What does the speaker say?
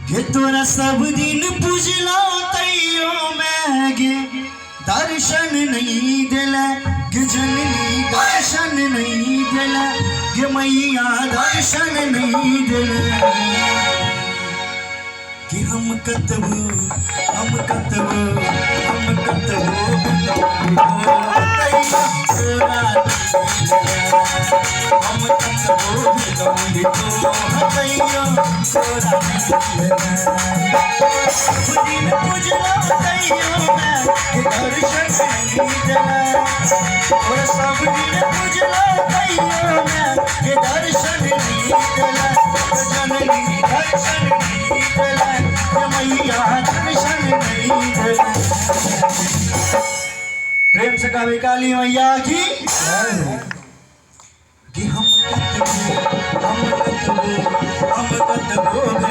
के तोरा सब दिन पूजला तैयो मैं गे दर्शन नहीं दिला गे जननी दर्शन नहीं दिला गे मैया दर्शन नहीं दिला कि हम कतबो प्रेम से कभी काली मैया की कि हम कतबो